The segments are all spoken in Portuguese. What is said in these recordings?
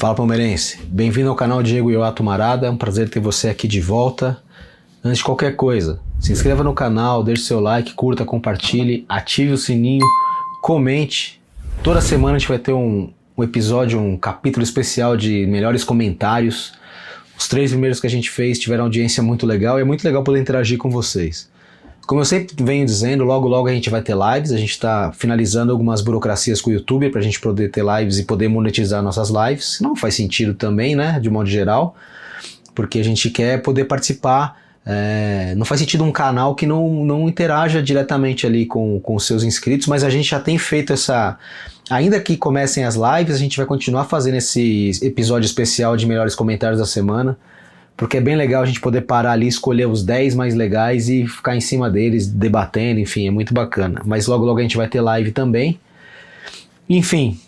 Fala, palmeirense, bem-vindo ao canal Diego Ioato Marada, é um prazer ter você aqui de volta. Antes de qualquer coisa, se inscreva no canal, deixe seu like, curta, compartilhe, ative o sininho, comente. Toda semana a gente vai ter um episódio, um capítulo especial de melhores comentários. Os 3 primeiros que a gente fez tiveram audiência muito legal e é muito legal poder interagir com vocês. Como eu sempre venho dizendo, logo a gente vai ter lives, a gente está finalizando algumas burocracias com o YouTube para a gente poder ter lives e poder monetizar nossas lives. Não faz sentido também, né, de modo geral, porque a gente quer poder participar. Não faz sentido um canal que não interaja diretamente ali com os seus inscritos, mas a gente já tem feito essa... Ainda que comecem as lives, a gente vai continuar fazendo esse episódio especial de melhores comentários da semana, porque é bem legal a gente poder parar ali, escolher os 10 mais legais e ficar em cima deles, debatendo, enfim, é muito bacana. Mas logo a gente vai ter live também. Enfim,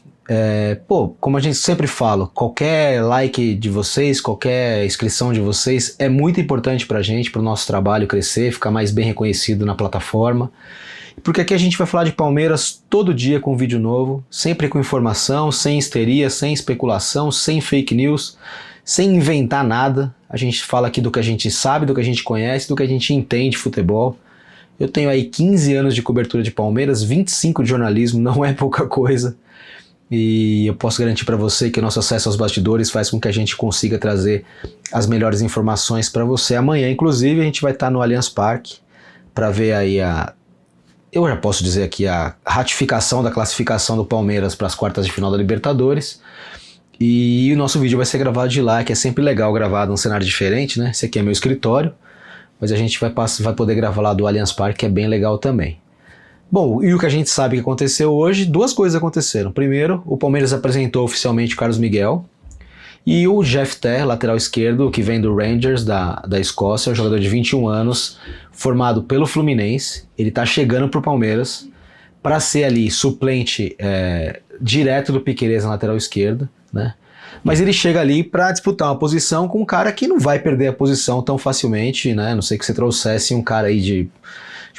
como a gente sempre fala, qualquer like de vocês, qualquer inscrição de vocês é muito importante pra gente, pro nosso trabalho crescer, ficar mais bem reconhecido na plataforma. Porque aqui a gente vai falar de Palmeiras todo dia com um vídeo novo, sempre com informação, sem histeria, sem especulação, sem fake news, sem inventar nada. A gente fala aqui do que a gente sabe, do que a gente conhece, do que a gente entende de futebol. Eu tenho aí 15 anos de cobertura de Palmeiras, 25 de jornalismo, não é pouca coisa. E eu posso garantir para você que o nosso acesso aos bastidores faz com que a gente consiga trazer as melhores informações para você. Amanhã, inclusive, a gente vai estar no Allianz Parque para ver aí eu já posso dizer aqui a ratificação da classificação do Palmeiras para as quartas de final da Libertadores. E o nosso vídeo vai ser gravado de lá, que é sempre legal gravar num cenário diferente, né? Esse aqui é meu escritório, mas a gente vai poder gravar lá do Allianz Parque, que é bem legal também. Bom, e o que a gente sabe que aconteceu hoje, 2 coisas aconteceram. Primeiro, o Palmeiras apresentou oficialmente o Carlos Miguel e o Jeff Teh, lateral esquerdo, que vem do Rangers, da Escócia, um jogador de 21 anos, formado pelo Fluminense. Ele está chegando para o Palmeiras para ser ali suplente direto do Piquerez na lateral esquerda, né? Mas ele chega ali para disputar uma posição com um cara que não vai perder a posição tão facilmente, né? A não sei que você trouxesse um cara aí de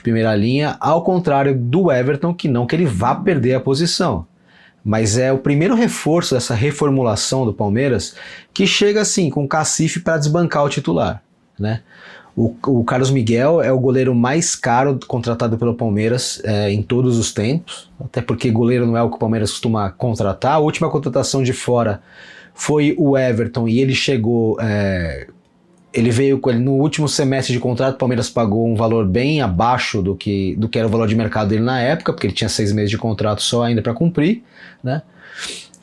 primeira linha, ao contrário do Everton, que ele vá perder a posição. Mas é o primeiro reforço dessa reformulação do Palmeiras que chega assim, com cacife para desbancar o titular, né? O Carlos Miguel é o goleiro mais caro contratado pelo Palmeiras em todos os tempos, até porque goleiro não é o que o Palmeiras costuma contratar. A última contratação de fora foi o Everton e ele chegou... Ele veio no último semestre de contrato, o Palmeiras pagou um valor bem abaixo do que era o valor de mercado dele na época, porque ele tinha 6 meses de contrato só ainda para cumprir, né?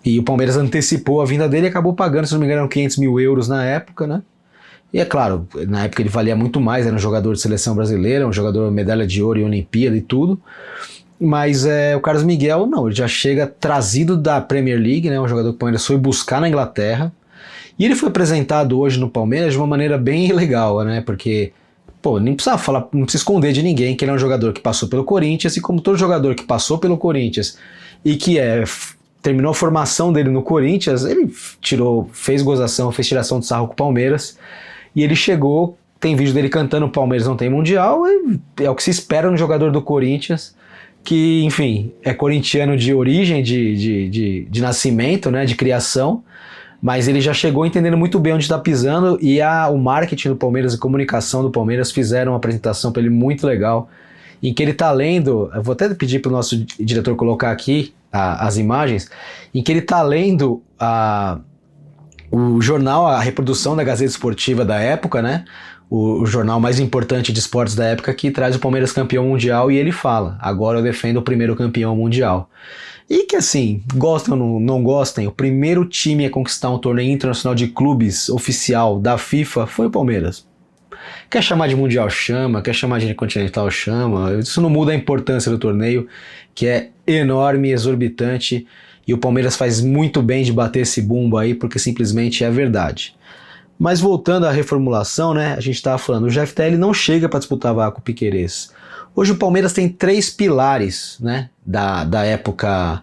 E o Palmeiras antecipou a vinda dele e acabou pagando, se não me engano, 500 mil euros na época, né? E é claro, na época ele valia muito mais, era um jogador de seleção brasileira, um jogador medalha de ouro em Olimpíada e tudo. Mas o Carlos Miguel não, ele já chega trazido da Premier League, né? Um jogador que o Palmeiras foi buscar na Inglaterra. E ele foi apresentado hoje no Palmeiras de uma maneira bem legal, né? Porque, nem precisa falar, não precisa esconder de ninguém que ele é um jogador que passou pelo Corinthians, e como todo jogador que passou pelo Corinthians e que terminou a formação dele no Corinthians, ele fez gozação, fez tiração de sarro com o Palmeiras. E ele chegou, tem vídeo dele cantando "O Palmeiras não tem Mundial", é o que se espera no jogador do Corinthians, que, enfim, é corintiano de origem, de nascimento, né, de criação, mas ele já chegou entendendo muito bem onde está pisando, e o marketing do Palmeiras e a comunicação do Palmeiras fizeram uma apresentação para ele muito legal, em que ele está lendo, eu vou até pedir para o nosso diretor colocar aqui as imagens, em que ele está lendo o jornal, a reprodução da Gazeta Esportiva da época, né? O jornal mais importante de esportes da época, que traz o Palmeiras campeão mundial, e ele fala: agora eu defendo o primeiro campeão mundial. E que assim, gostem ou não gostem, o primeiro time a conquistar um torneio internacional de clubes oficial da FIFA foi o Palmeiras. Quer chamar de mundial, chama, quer chamar de continental, chama, isso não muda a importância do torneio, que é enorme, exorbitante, e o Palmeiras faz muito bem de bater esse bumbo aí, porque simplesmente é a verdade. Mas voltando à reformulação, né, a gente estava falando, o Jeff Teh não chega para disputar vaga com o Piquerez. Hoje o Palmeiras tem 3 pilares, né, da época,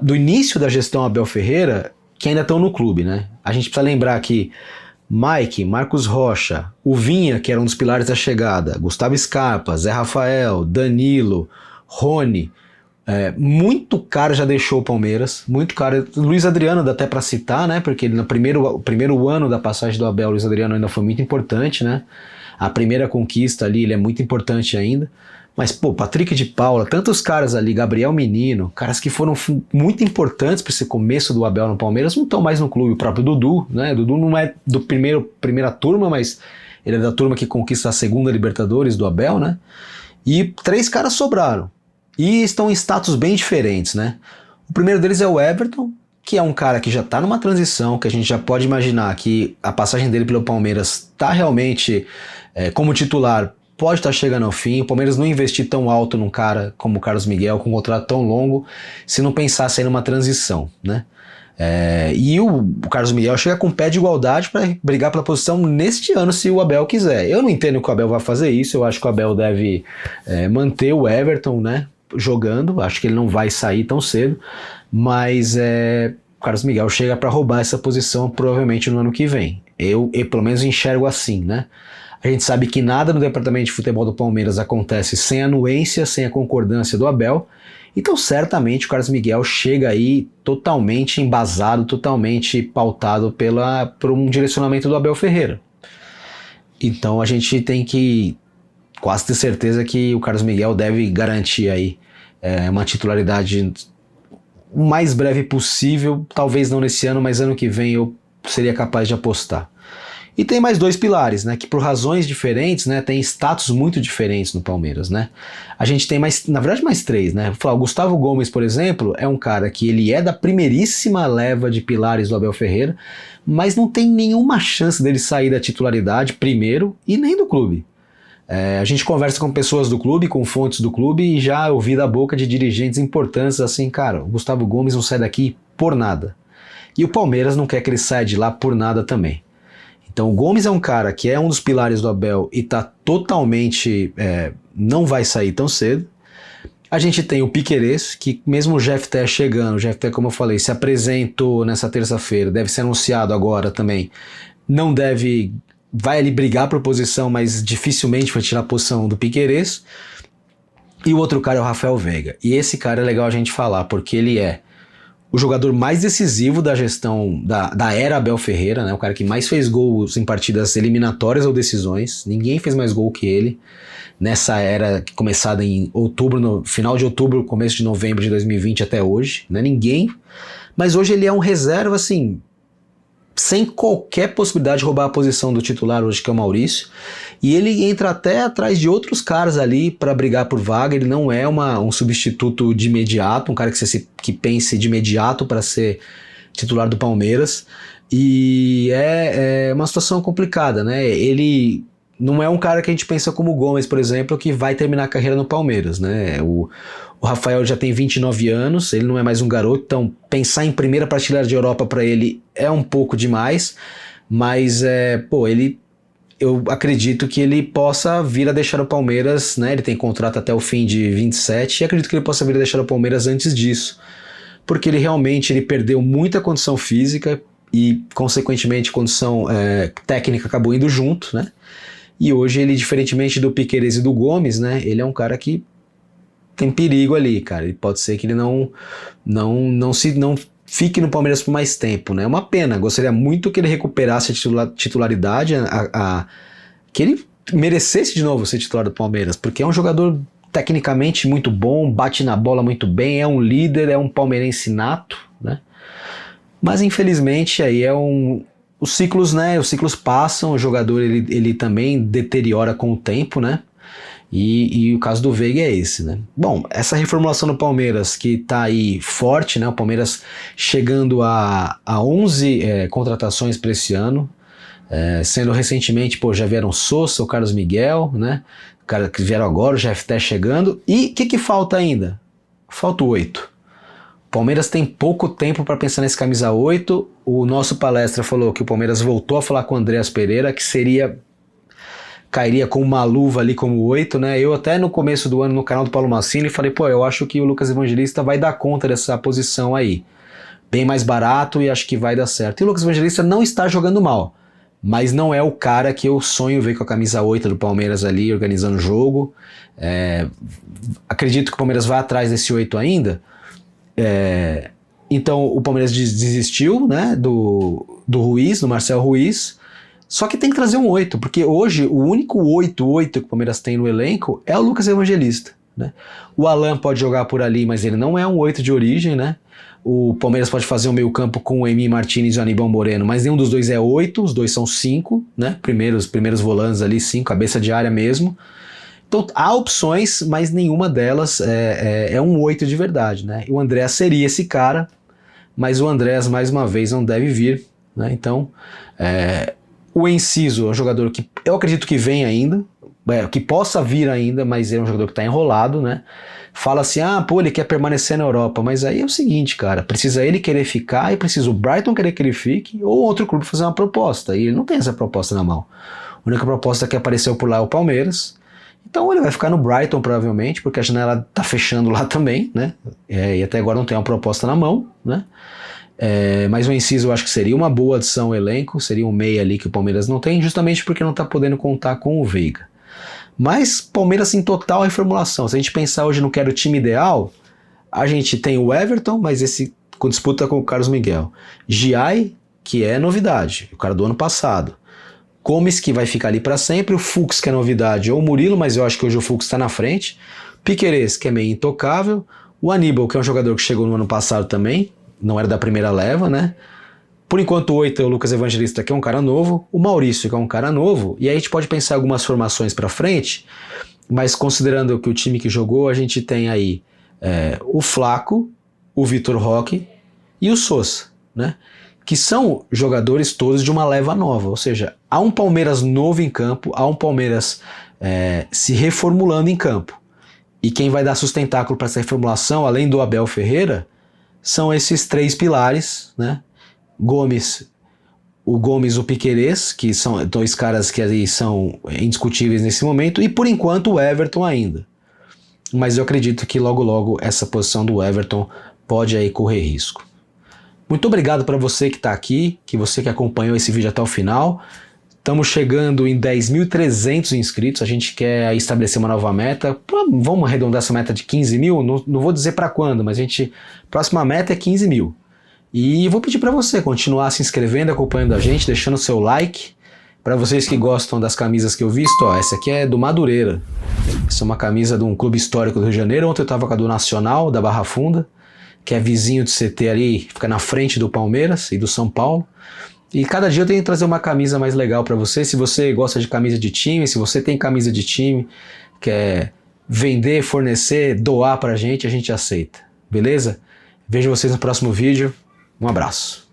do início da gestão Abel Ferreira, que ainda estão no clube, né? A gente precisa lembrar que Mike, Marcos Rocha, o Vinha, que era um dos pilares da chegada, Gustavo Scarpa, Zé Rafael, Danilo, Rony, Muito cara já deixou o Palmeiras, muito cara. Luiz Adriano dá até para citar, né? Porque ele no primeiro ano da passagem do Abel, Luiz Adriano ainda foi muito importante, né? A primeira conquista ali, ele é muito importante ainda. Mas, pô, Patrick de Paula, tantos caras ali, Gabriel Menino, caras que foram muito importantes para esse começo do Abel no Palmeiras, não estão mais no clube. O próprio Dudu, né? Dudu não é do primeira turma, mas ele é da turma que conquista a segunda Libertadores do Abel, né? E 3 caras sobraram. E estão em status bem diferentes, né? O primeiro deles é o Everton, que é um cara que já está numa transição, que a gente já pode imaginar que a passagem dele pelo Palmeiras está realmente, como titular, pode estar chegando ao fim. O Palmeiras não investir tão alto num cara como o Carlos Miguel, com um contrato tão longo, se não pensasse aí numa transição, né? E o Carlos Miguel chega com pé de igualdade para brigar pela posição neste ano, se o Abel quiser. Eu não entendo que o Abel vai fazer isso, eu acho que o Abel deve manter o Everton, né, jogando, acho que ele não vai sair tão cedo, mas o Carlos Miguel chega para roubar essa posição provavelmente no ano que vem. Eu pelo menos enxergo assim, né? A gente sabe que nada no departamento de futebol do Palmeiras acontece sem a anuência, sem a concordância do Abel, então certamente o Carlos Miguel chega aí totalmente embasado, totalmente pautado por um direcionamento do Abel Ferreira. Então a gente tem que quase ter certeza que o Carlos Miguel deve garantir aí uma titularidade o mais breve possível, talvez não nesse ano, mas ano que vem eu seria capaz de apostar. E tem mais 2 pilares, né, que por razões diferentes, né, tem status muito diferentes no Palmeiras, né. A gente tem na verdade mais 3, né. Vou falar, o Gustavo Gomes, por exemplo, é um cara que ele é da primeiríssima leva de pilares do Abel Ferreira, mas não tem nenhuma chance dele sair da titularidade primeiro e nem do clube. A gente conversa com pessoas do clube, com fontes do clube, e já ouvi da boca de dirigentes importantes assim, cara, o Gustavo Gomes não sai daqui por nada. E o Palmeiras não quer que ele saia de lá por nada também. Então o Gomes é um cara que é um dos pilares do Abel e tá totalmente, não vai sair tão cedo. A gente tem o Piquerez, que mesmo o Jefté chegando, o Jefté, como eu falei, se apresentou nessa terça-feira, deve ser anunciado agora também, não deve... vai ali brigar por posição, mas dificilmente vai tirar a posição do Piquerez. E o outro cara é o Rafael Veiga. E esse cara é legal a gente falar, porque ele é o jogador mais decisivo da gestão da era Abel Ferreira, né? O cara que mais fez gols em partidas eliminatórias ou decisões. Ninguém fez mais gol que ele nessa era começada em outubro, no final de outubro, começo de novembro de 2020 até hoje, né? Ninguém. Mas hoje ele é um reserva, assim, sem qualquer possibilidade de roubar a posição do titular hoje, que é o Maurício, e ele entra até atrás de outros caras ali para brigar por vaga. Ele não é um substituto de imediato, um cara que pense de imediato para ser titular do Palmeiras, e é uma situação complicada, né? Ele não é um cara que a gente pensa como o Gomes, por exemplo, que vai terminar a carreira no Palmeiras, né? O Rafael já tem 29 anos, ele não é mais um garoto, então pensar em primeira prateleira de Europa para ele é um pouco demais, mas eu acredito que ele possa vir a deixar o Palmeiras, né? Ele tem contrato até o fim de 27 e acredito que ele possa vir a deixar o Palmeiras antes disso, porque ele realmente perdeu muita condição física e consequentemente condição técnica acabou indo junto, né? E hoje ele, diferentemente do Piquerez e do Gomes, né? Ele é um cara que tem perigo ali, cara. Ele pode ser que ele não fique no Palmeiras por mais tempo, né? É uma pena. Gostaria muito que ele recuperasse a titularidade, que ele merecesse de novo ser titular do Palmeiras, porque é um jogador tecnicamente muito bom, bate na bola muito bem, é um líder, é um palmeirense nato, né? Mas infelizmente aí os ciclos, né? Os ciclos passam, o jogador ele também deteriora com o tempo, né? E o caso do Veiga é esse, né? Bom, essa reformulação do Palmeiras que tá aí forte, né? O Palmeiras chegando a 11 contratações para esse ano, sendo recentemente, já vieram Sousa, o Carlos Miguel, né? O cara que vieram agora, o Jefté chegando. E o que falta ainda? Falta o 8. O Palmeiras tem pouco tempo para pensar nesse camisa 8. O nosso palestra falou que o Palmeiras voltou a falar com o Andreas Pereira, que cairia com uma luva ali como 8, né? Eu até no começo do ano no canal do Paulo Massini falei, eu acho que o Lucas Evangelista vai dar conta dessa posição aí. Bem mais barato e acho que vai dar certo. E o Lucas Evangelista não está jogando mal, mas não é o cara que eu sonho ver com a camisa 8 do Palmeiras ali, organizando o jogo. Acredito que o Palmeiras vai atrás desse 8 ainda. Então o Palmeiras desistiu, né, do Ruiz, do Marcel Ruiz, só que tem que trazer um 8, porque hoje o único 8 que o Palmeiras tem no elenco é o Lucas Evangelista, né? O Alan pode jogar por ali, mas ele não é um 8 de origem, né? O Palmeiras pode fazer um meio campo com o Emi Martínez e o Aníbal Moreno, mas nenhum dos dois é 8, os dois são 5, né? Primeiros volantes ali, 5, cabeça de área mesmo. Então há opções, mas nenhuma delas é um 8 de verdade, né? E o Andrés seria esse cara, mas o Andrés, mais uma vez, não deve vir, né? Então, o Enciso é um jogador que eu acredito que vem ainda, que possa vir ainda, mas ele é um jogador que está enrolado, né? Fala assim, ele quer permanecer na Europa, mas aí é o seguinte, cara, precisa ele querer ficar e precisa o Brighton querer que ele fique ou outro clube fazer uma proposta, e ele não tem essa proposta na mão. A única proposta que apareceu por lá é o Palmeiras, então ele vai ficar no Brighton provavelmente, porque a janela tá fechando lá também, né? E até agora não tem uma proposta na mão, né? Mas o Enciso eu acho que seria uma boa adição ao elenco, seria um meia ali que o Palmeiras não tem, justamente porque não tá podendo contar com o Veiga. Mas Palmeiras em total reformulação. Se a gente pensar hoje no que era o time ideal, a gente tem o Everton, mas esse com disputa com o Carlos Miguel. Giai, que é novidade, o cara do ano passado. Gomes, que vai ficar ali para sempre. O Fux, que é novidade, ou o Murilo, mas eu acho que hoje o Fux está na frente. Piquerez, que é meio intocável. O Aníbal, que é um jogador que chegou no ano passado também, não era da primeira leva, né? Por enquanto o 8 é o Lucas Evangelista, que é um cara novo, o Maurício, que é um cara novo, e aí a gente pode pensar algumas formações para frente, mas considerando que o time que jogou, a gente tem aí o Flaco, o Vitor Roque e o Sousa, né? Que são jogadores todos de uma leva nova, ou seja, há um Palmeiras novo em campo, há um Palmeiras se reformulando em campo. E quem vai dar sustentáculo para essa reformulação, além do Abel Ferreira, são esses 3 pilares, né? O Gomes, o Piquerez, que são 2 caras que ali são indiscutíveis nesse momento, e por enquanto o Everton ainda. Mas eu acredito que logo logo essa posição do Everton pode aí correr risco. Muito obrigado para você que está aqui, que você que acompanhou esse vídeo até o final. Estamos chegando em 10.300 inscritos, a gente quer estabelecer uma nova meta. Vamos arredondar essa meta de 15 mil? Não vou dizer para quando, mas próxima meta é 15 mil. E vou pedir para você continuar se inscrevendo, acompanhando a gente, deixando o seu like. Para vocês que gostam das camisas que eu visto, essa aqui é do Madureira. Essa é uma camisa de um clube histórico do Rio de Janeiro. Ontem eu estava com a do Nacional, da Barra Funda, que é vizinho do CT ali, fica na frente do Palmeiras e do São Paulo. E cada dia eu tenho que trazer uma camisa mais legal para você. Se você gosta de camisa de time, se você tem camisa de time, quer vender, fornecer, doar pra gente, a gente aceita. Beleza? Vejo vocês no próximo vídeo. Um abraço.